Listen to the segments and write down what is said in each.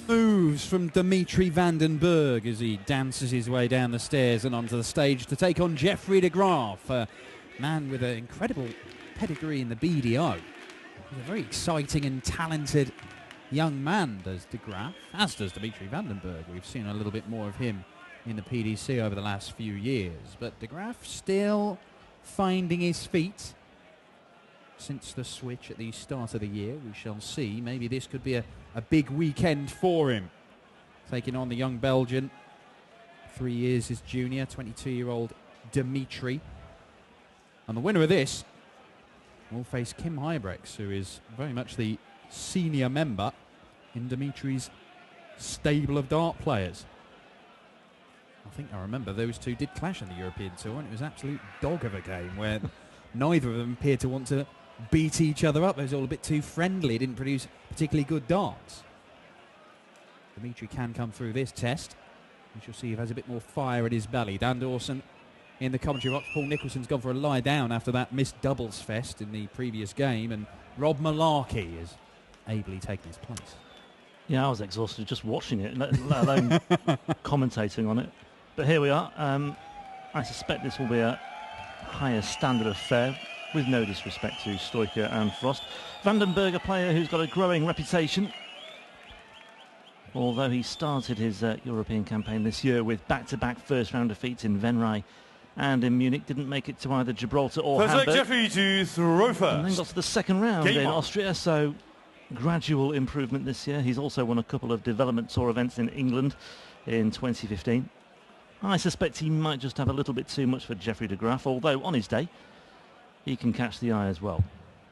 moves from Vanden as he dances his way down the stairs and onto the stage to take on Jeffrey de Graaf, a man with an incredible pedigree in the BDO. He's a very exciting and talented young man, does de Graaf, as does Vanden. We've seen a little bit more of him in the PDC over the last few years, but de Graaf still finding his feet since the switch at the start of the year. We shall see. Maybe this could be a big weekend for him, taking on the young Belgian, 3 years his junior, 22-year-old Dimitri. And the winner of this will face Kim Huybrechts, who is very much the senior member in Dimitri's stable of dart players. I think I remember those two did clash on the European Tour, and it was an absolute dog of a game where neither of them appeared to want to beat each other up. It was all a bit too friendly. It didn't produce particularly good darts. Dimitri can come through this test. We shall see if he has a bit more fire in his belly. Dan Dawson in the commentary box. Paul Nicholson's gone for a lie down after that missed doubles fest in the previous game, and Rob Malarkey is ably taking his place. Yeah, I was exhausted just watching it, let alone commentating on it. But here we are. I suspect this will be a higher standard affair, with no disrespect to Stoiker and Frost. Vanden, a player who's got a growing reputation, although he started his European campaign this year with back-to-back first-round defeats in Venray and in Munich. Didn't make it to either Gibraltar or Hamburg. Jeffrey to throw first. And then got to the second round in Austria, so gradual improvement this year. He's also won a couple of development tour events in England in 2015. I suspect he might just have a little bit too much for Jeffrey de Graaf, although on his day he can catch the eye as well.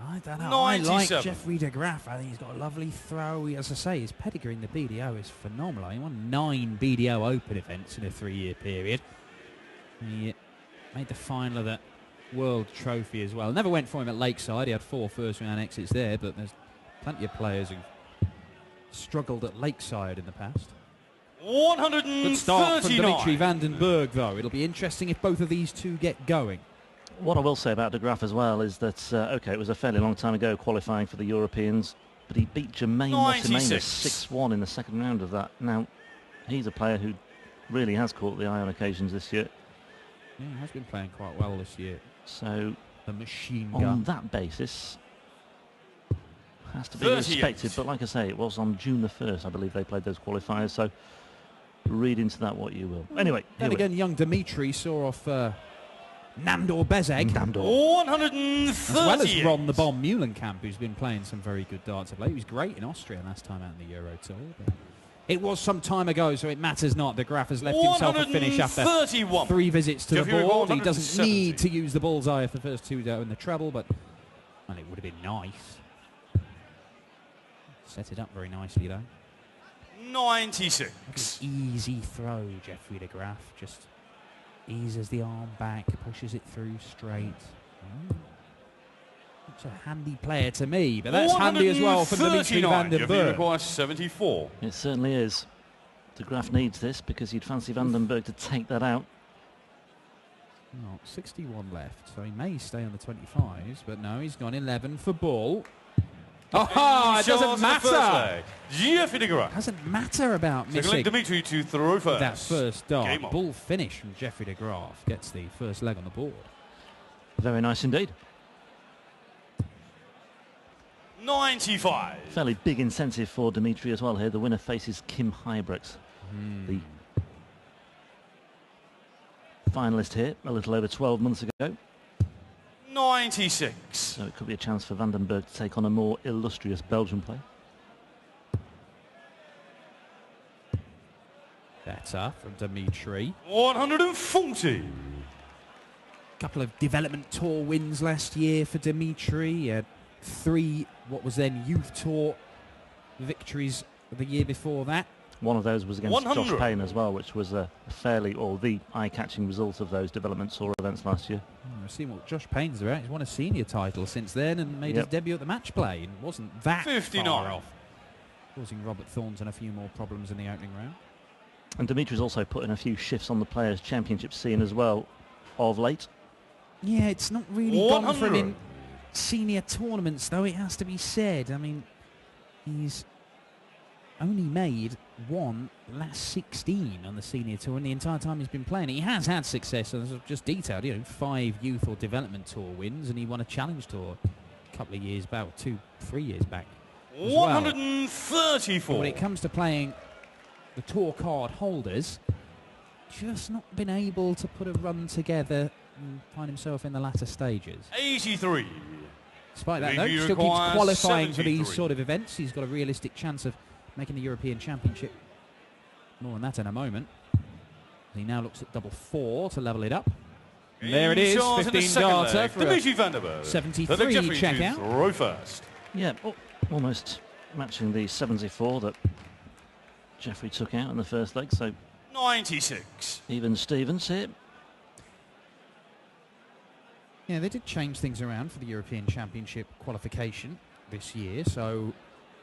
I don't know. I like Jeffrey de Graaf. I think he's got a lovely throw. As I say, his pedigree in the BDO is phenomenal. He won 9 BDO Open events in a 3-year period. He made the final of that World Trophy as well. Never went for him at Lakeside. He had 4 first-round exits there, but there's plenty of players who've struggled at Lakeside in the past. 139. Good start from Dimitri Vanden, though. It'll be interesting if both of these two get going. What I will say about de Graaf as well is that, OK, it was a fairly long time ago qualifying for the Europeans, but he beat Jermaine Mosimanus 6-1 in the second round of that. Now, he's a player who really has caught the eye on occasions this year. Yeah, he has been playing quite well this year. So, the machine gun. On that basis, has to be respected. But like I say, it was on June the 1st, I believe they played those qualifiers, so read into that what you will. Anyway, then again, young Dimitri saw off Namdor Bezeg. 130. As well as Ron the Bomb Muhlenkamp, who's been playing some very good darts of late. He was great in Austria last time out in the Euro Tour. But it was some time ago, so it matters not. De Graaf has left himself a finish after 3 visits to the board. He doesn't need to use the bullseye for the first 2 in the treble, but well, it would have been nice. Set it up very nicely, though. 96. Easy throw, Jeffrey de Graaf. Just eases the arm back, pushes it through straight. It's a handy player to me, but that's handy as well for Dimitri Vanden. 74. It certainly is. De Graaf needs this because you'd fancy Vanden to take that out. 61 left, so he may stay on the 25s, but no, he's gone 11 for ball. Oh, it doesn't matter. Jeffrey de Graaf. Doesn't matter about missing Dimitri to throw first. That first dart. Ball finish from Jeffrey de Graaf gets the first leg on the board. Very nice indeed. 95. Fairly big incentive for Dimitri as well here. The winner faces Kim Huybrechts, the finalist here a little over 12 months ago. 96. So it could be a chance for Vanden to take on a more illustrious Belgian player. Better from Dimitri. 140. Couple of development tour wins last year for Dimitri. He had 3 what was then youth tour victories the year before that. One of those was against Josh Payne as well, which was a fairly, or the eye-catching result of those development tour events last year. We've seen what Josh Payne's about. He's won a senior title since then and made his debut at the match play and wasn't that 59 far off, causing Robert Thornton a few more problems in the opening round. And Dimitri's also put in a few shifts on the Players' Championship scene as well of late. Yeah, it's not really gone for him in senior tournaments, though, it has to be said. I mean, he's only made one last 16 on the senior tour, and the entire time he's been playing. He has had success, as I've just detailed, 5 youth or development tour wins, and he won a challenge tour a couple of years back, 3 years back. 134. But when it comes to playing the tour card holders, just not been able to put a run together and find himself in the latter stages. 83. Despite that, though, still keeps qualifying for these sort of events. He's got a realistic chance of making the European Championship. More on that in a moment. He now looks at double 4 to level it up. And there it is, 15 darter for a 73 checkout. Throw first. Yeah, almost matching the 74 that Jeffrey took out in the first leg. So 96. even Stevens here. Yeah, they did change things around for the European Championship qualification this year. So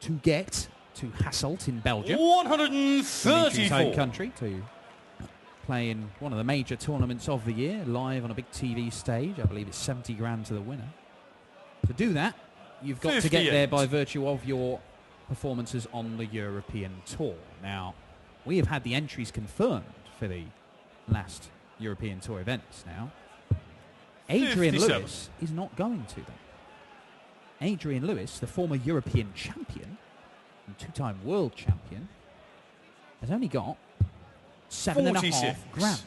to get to Hasselt in Belgium, 134. home country, to play in one of the major tournaments of the year, live on a big TV stage. I believe it's 70 grand to the winner. To do that, you've got 58. to get there by virtue of your performances on the European Tour. Now, we have had the entries confirmed for the last European Tour events now. Adrian 57. Lewis is not going to them. Adrian Lewis, the former European champion and 2-time world champion, has only got 7.5 grand.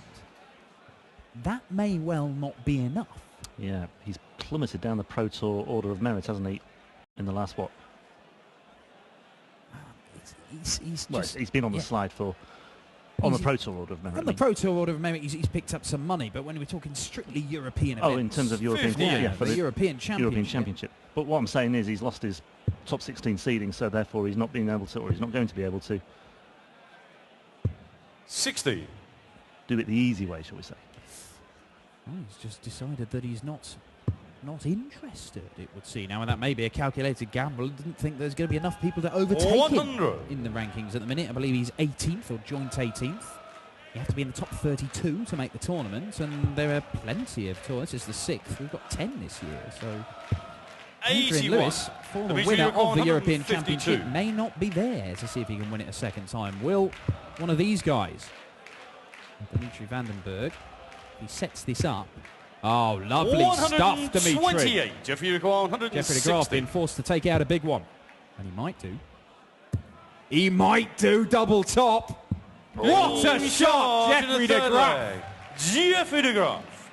That may well not be enough. Yeah, he's plummeted down the Pro Tour order of merit, hasn't he, in the last, what? He's been on the slide for... On the Pro Tour order of merit. On the Pro Tour order of merit, he's picked up some money, but when we're talking strictly European events... Oh, in terms of European... for the European Championship. But what I'm saying is he's lost his top 16 seeding, so therefore he's not being able to, or he's not going to be able to... 60. Do it the easy way, shall we say. Oh, he's just decided that he's not interested, it would seem. Now, and that may be a calculated gamble. I didn't think there's going to be enough people to overtake 100. him in the rankings at the minute. I believe he's 18th or joint 18th. You have to be in the top 32 to make the tournament, and there are plenty of tours. This is the 6th. We've got 10 this year, so... 81. Adrian Lewis, former winner of the European Championship, may not be there to see if he can win it a second time. Will one of these guys, Vanden Bergh, he sets this up. Oh, lovely stuff, Dimitri. Jeffrey de Graaf, Jeffrey de Graaf being forced to take out a big one. And he might do. He might do double top. What a shot, Jeffrey de Graaf. Jeffrey de Graaf.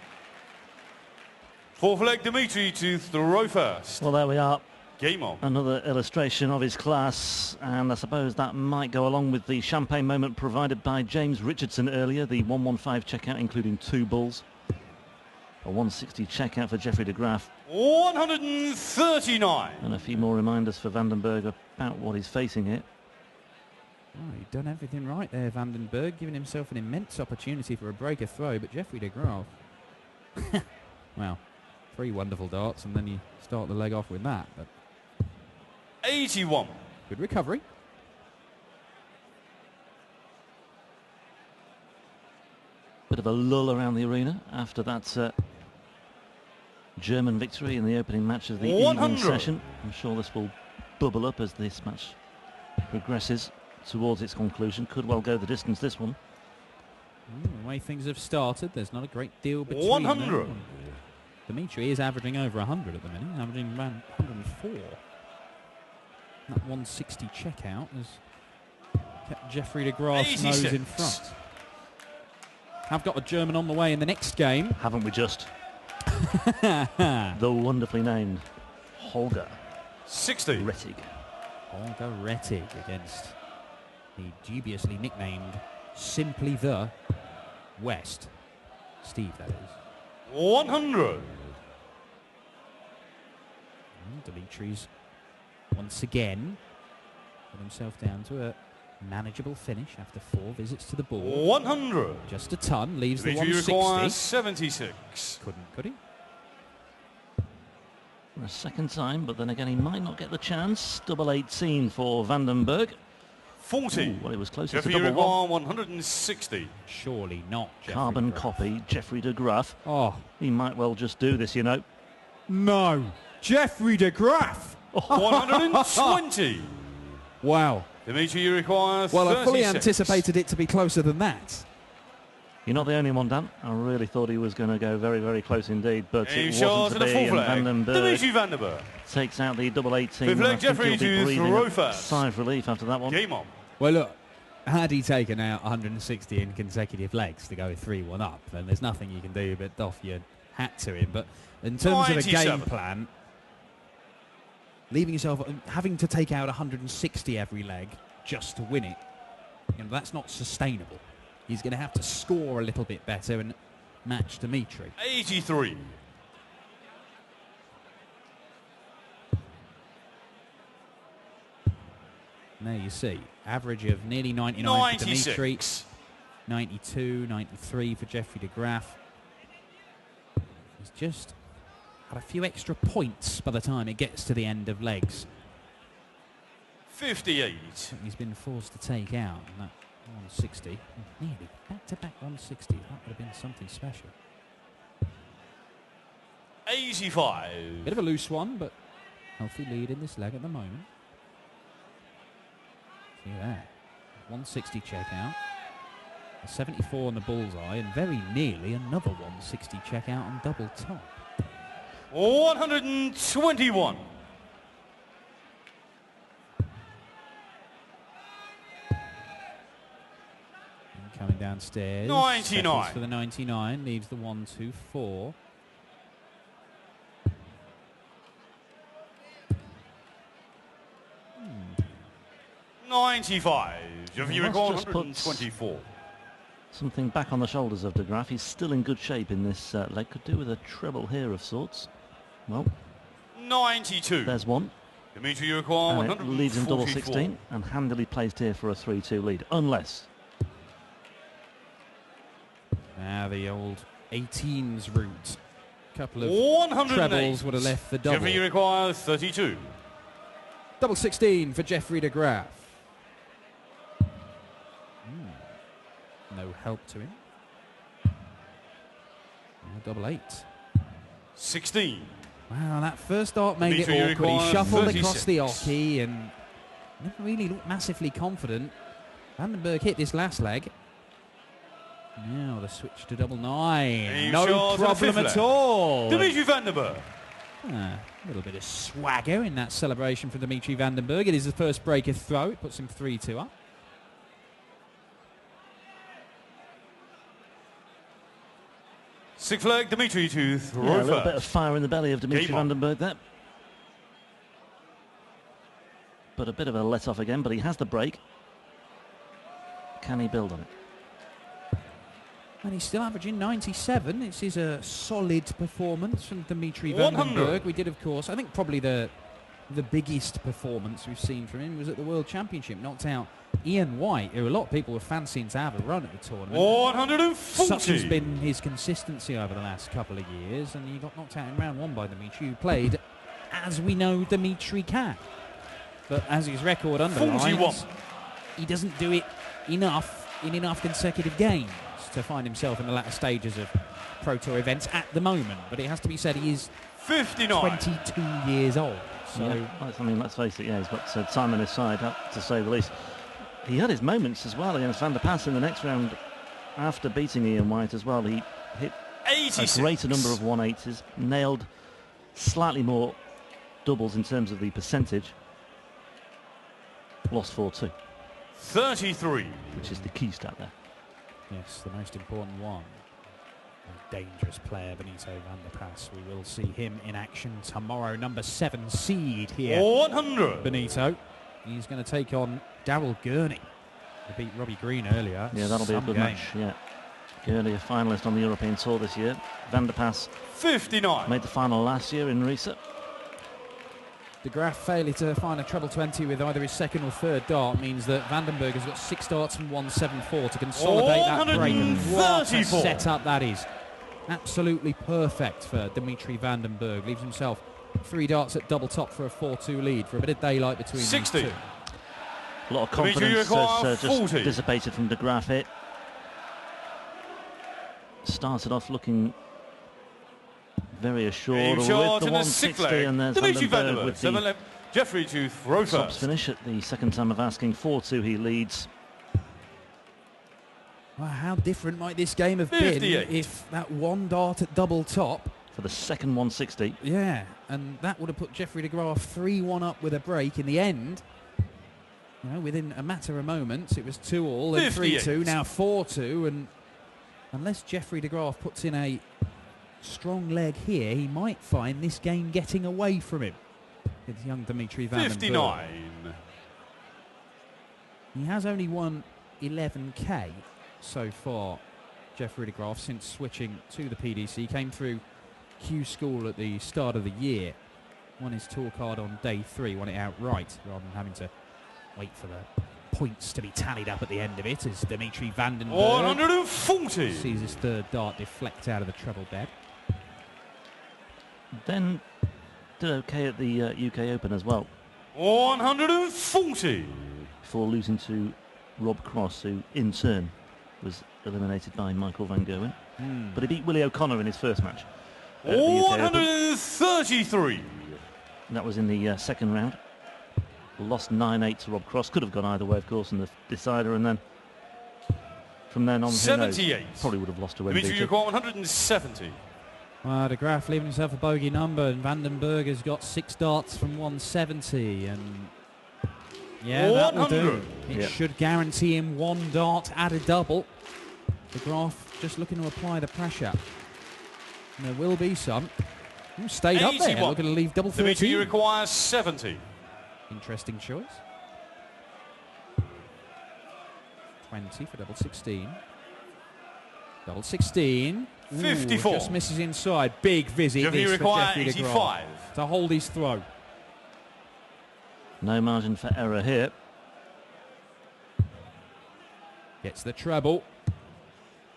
Fourth leg, Dimitri to throw first. Well, there we are. Game on. Another illustration of his class, and I suppose that might go along with the champagne moment provided by James Richardson earlier, the 115 checkout, including 2 bulls. A 160 checkout for Jeffrey de Graaf. 139. And a few more reminders for Vanden Bergh about what he's facing here. Oh, he'd done everything right there, Vanden Bergh, giving himself an immense opportunity for a breaker throw, but Jeffrey de Graaf, well, 3 wonderful darts, and then you start the leg off with that. But 81. good recovery. Bit of a lull around the arena after that German victory in the opening match of the evening session. I'm sure this will bubble up as this match progresses towards its conclusion. Could well go the distance, this one. The way things have started, there's not a great deal between 100. them. Dimitri is averaging over 100 at the minute, averaging around 104. That 160 checkout has kept Jeffrey de Graaf's nose in front. Have got a German on the way in the next game. Haven't we just? The wonderfully named Holger 60. Rettig. Holger Rettig against the dubiously nicknamed Simply the West. Steve, that is. 100. And Dimitri's once again put himself down to a manageable finish after 4 visits to the board. 100. Just a ton, leaves the Dimitri 160. requires 76. Could he? For a second time, but then again he might not get the chance. Double 18 for Vanden Bergh. 40. Ooh, well, it was closer Jeffrey to de double 1. Graaf, 160. Surely not. Carbon copy, Jeffrey de Graaf. Oh, He might well just do this, you know. no. Jeffrey de Graaf. 120. Wow. Dimitri, you require 36. Well, I fully anticipated it to be closer than that. You're not the only one, Dan. I really thought he was going to go very, very close indeed, but it wasn't to be, and Vanden Dimitri Vanden Bergh takes out the double 18. Fifth leg, I think he'll Jeffrey be to breathing throw a first. sigh of relief after that one. Game on. Well, look, had he taken out 160 in consecutive legs to go 3-1 up, then there's nothing you can do but doff your hat to him. But in terms of a game plan, leaving yourself, having to take out 160 every leg just to win it, that's not sustainable. He's going to have to score a little bit better and match Dimitri. 83. And there you see, average of nearly 99 for 96. Dimitri, 92, 93 for Jeffrey de Graaf. He's just had a few extra points by the time it gets to the end of legs. 58. He's been forced to take out in that 160. Nearly back-to-back 160. That would have been something special. 85. Bit of a loose one, but healthy lead in this leg at the moment. See that. 160 check out. A 74 on the bullseye, and very nearly another 160 check out on double top. 121. Coming downstairs. 99. For the 99, leaves the 124. 95. You record Let's just put 124. something back on the shoulders of de Graaf. He's still in good shape in this leg. Could do with a treble here of sorts. Well, 92. there's one. Dimitri, you require And it 144. leads in double 16 and handily placed here for a 3-2 lead, unless. Now the old 18s route. Couple of 108. trebles would have left the double. Jeffrey, you require 32. Double 16 for Jeffrey de Graaf. No help to him. Double 8. 16. Wow, that first dart made Dimitri, it awkward. He shuffled 36. across the oche and never really looked massively confident. Vanden Bergh hit this last leg. Now the switch to double 9. No problem at all. Dimitri Vanden Bergh. A little bit of swagger in that celebration for Dimitri Vanden Bergh. It is the first breaker throw. It puts him 3-2 up. Sixth leg, Dimitri to throw Yeah, a little first. bit of fire in the belly of Dimitri Vanden Bergh there. But a bit of a let off again, but he has the break. Can he build on it? And he's still averaging 97. This is a solid performance from Dimitri Vanden Bergh. We did, of course, I think probably the biggest performance we've seen from him was at the World Championship. Knocked out Ian White, who a lot of people were fancying to have a run at the tournament. 140. Such has been his consistency over the last couple of years, and he got knocked out in round 1 by Dimitri, who played as we know Dimitri can. But as his record underlines, 41. he doesn't do it enough in enough consecutive games to find himself in the latter stages of Pro Tour events at the moment. But it has to be said, he is 59. 22 years old. So yeah, I mean, let's face it, yeah, he's got time on his side, to say the least. He had his moments as well against Van der Pas in the next round after beating Ian White as well. He hit 86. a greater number of 180s, nailed slightly more doubles in terms of the percentage. Lost 4-2. 33. Which is the key stat there. yes, the most important one. A dangerous player, Benito Van der Pas. We will see him in action tomorrow. Number 7 seed here. 100. Benito. He's going to take on Daryl Gurney. He beat Robbie Green earlier. Yeah, that'll be a good match. Yeah, Gurney, a finalist on the European Tour this year. Van der Pas 59. made the final last year in Riesa. De Graaf failure to find a treble 20 with either his second or third dart means that Vanden Bergh has got 6 darts from 174 to consolidate that break. And what a 134. setup that is. Absolutely perfect for Dimitri Vanden Bergh. Leaves himself 3 darts at double top for a 4-2 lead, for a bit of daylight between 60. these two. A lot of Dimitri confidence require has just 40. dissipated from de Graaf here. Started off looking very assured Aim with shot the and a sixth 160, leg. and there's Dimitri Vanden Vanden Bergh Bergh, with 7 the left. Jeffrey to throw Tops first. finish at the second time of asking. 4-2 he leads. Well, how different might this game have been 58. if that one dart at double top? For the second 160. Yeah, and that would have put Jeffrey de Graaf 3-1 up with a break in the end. You know, within a matter of moments, it was 2-all and 3-2, now 4-2, and unless Jeffrey de Graaf puts in a strong leg here, he might find this game getting away from him. It's young Dimitri Vanden. 59. He has only won 11k so far, Jeffrey de Graaf, since switching to the PDC. Came through Q School at the start of the year. Won his tour card on day 3, won it outright, rather than having to wait for the points to be tallied up at the end of it, as Dimitri Vanden 140. sees his third dart deflect out of the treble bed. Then did okay at the UK Open as well, 140. before losing to Rob Cross, who in turn was eliminated by Michael Van Gerwen. But he beat Willie O'Connor in his first match at the UK Open. 133. And that was in the second round. Lost 9-8 to Rob Cross. Could have gone either way, of course, in the decider. And then from then on, who knows? 78. Probably would have lost to Dimitri, Wembley. you got 170. Well, de Graaf leaving himself a bogey number, and Vanden Bergh has got 6 darts from 170, and yeah, that will do. 100. It should guarantee him 1 dart at a double. De Graaf just looking to apply the pressure. And there will be some. Ooh, stayed up there, 81. looking to leave double Dimitri, 13. you require 70. Interesting choice. 20 for double 16. Double 16. Ooh, 54. just misses inside. Big visit Jeffrey, this you for require Jeffrey de Graaf 85. to hold his throw. No margin for error here. Gets the treble.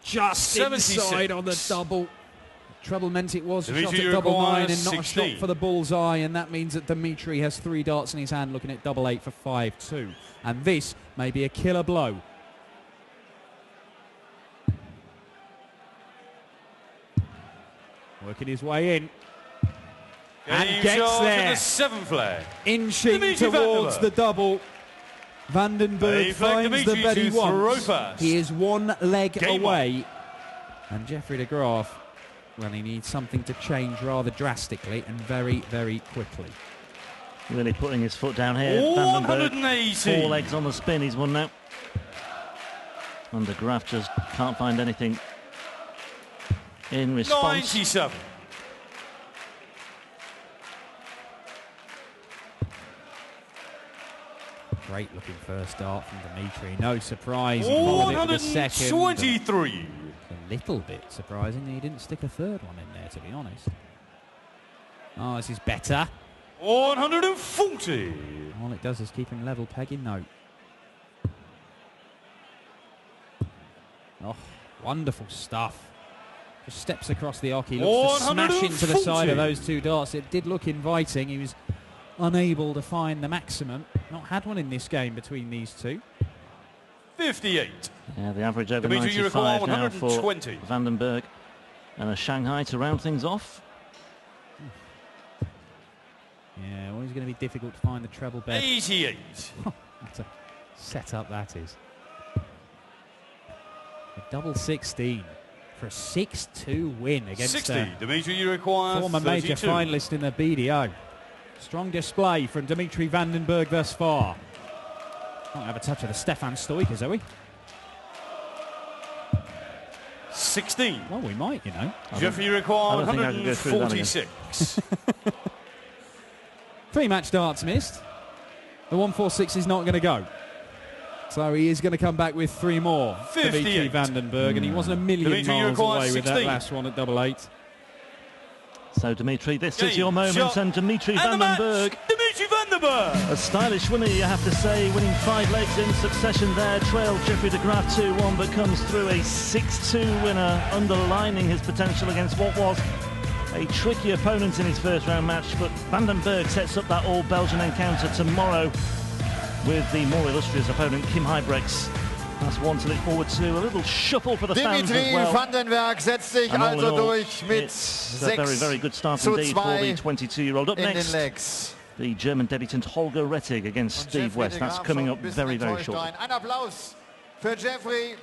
Just 76. inside on the double. Treble meant it was a shot Dimitri, at double 9 requires and not a 16. shot for the bullseye, and that means that Dimitri has 3 darts in his hand, looking at double 8 for 5-2. And this may be a killer blow. Working his way in. And Game gets shot there. to the 7th flag. Inching Dimitri towards Vandenberg. the double. Vanden Bergh A flag finds the Dimitri bed he to throw wants. first. He is 1 leg Game away. And Jeffrey de Graaf, well, he needs something to change rather drastically and very, very quickly. Really putting his foot down here. Vanden Bergh, 180. 4 legs on the spin. He's won now. And de Graaf just can't find anything in response. 97. Great looking first dart from Dimitri. No surprise, he followed it with a second. 123. A little bit surprising he didn't stick a third one in there, to be honest. Oh, this is better. 140. All it does is keep him level pegging. No. Oh, wonderful stuff. Just steps across the ock. He looks to smash into the side of 140. those 2 darts. It did look inviting. He was unable to find the maximum. Not had one in this game between these 2. 58. Yeah, the average over Dimitri, you require 95 now for 120. Vanden Bergh. And a Shanghai to round things off. Yeah, always going to be difficult to find the treble bed. 88. What a setup that is. A double 16 for a 6-2 win against 60. Dimitri, you require former 32. major finalist in the BDO. Strong display from Dimitri Vanden Bergh thus far. Might have a touch of the Stefan Stoikers, are we? 16. Well, we might, you know. Jeffrey, you require I don't think I can go through that again. 146. 3 match darts missed. The 146 is not going to go. So he is going to come back with 3 more. 58. Dimitri Vanden Bergh, and he wasn't a million Dimitri, you miles require away with that 16. last one at double 8. So Dimitri, this is Game, your moment, shot, and Dimitri and the Vanden match, Bergh, Dimitri Vanden Bergh. a stylish winner, you have to say, winning 5 legs in succession there, trailed Jeffrey de Graaf 2-1, but comes through a 6-2 winner, underlining his potential against what was a tricky opponent in his first round match. But Vanden Bergh sets up that all-Belgian encounter tomorrow with the more illustrious opponent Kim Huybrechts. That's one to look forward to. A little shuffle for the fans Dimitri as well. Vanden Bergh setzt sich And all in also all, durch mit it's a very, very good start 6 indeed for the zu 22-year-old. Up in den next, Legs. the German debutant Holger Rettig against Steve West. That's coming up very, very shortly. Ein Applaus für Jeffrey.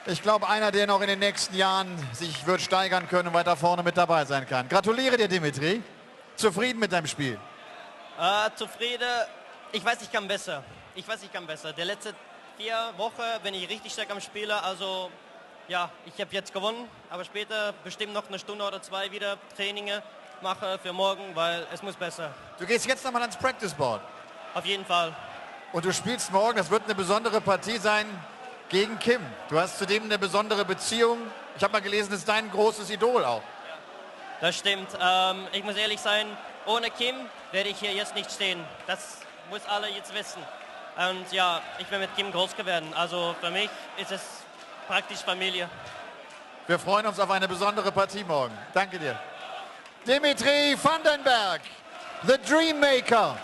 Ich glaube, einer, der noch in den nächsten Jahren sich wird steigern können und weiter vorne mit dabei sein kann. Gratuliere dir, Dimitri. Zufrieden mit deinem Spiel? Zufrieden. Ich weiß, ich kann besser. Ich weiß, ich kann besser. Die letzten 4 Wochen bin ich richtig stark am Spielen. Also, ja, ich habe jetzt gewonnen. Aber später bestimmt noch 1 Stunde oder 2 wieder Traininge mache für morgen, weil es muss besser. Du gehst jetzt nochmal ans Practice Board. Auf jeden Fall. Und du spielst morgen, das wird eine besondere Partie sein, gegen Kim. Du hast zudem eine besondere Beziehung. Ich habe mal gelesen, das ist dein großes Idol auch. Ja, das stimmt. Ich muss ehrlich sein, ohne Kim werde ich hier jetzt nicht stehen. Das muss alle jetzt wissen. Und ja, ich bin mit Kim groß geworden. Also für mich ist es praktisch Familie. Wir freuen uns auf eine besondere Partie morgen. Danke dir. Dimitri Vanden, the Dream Maker.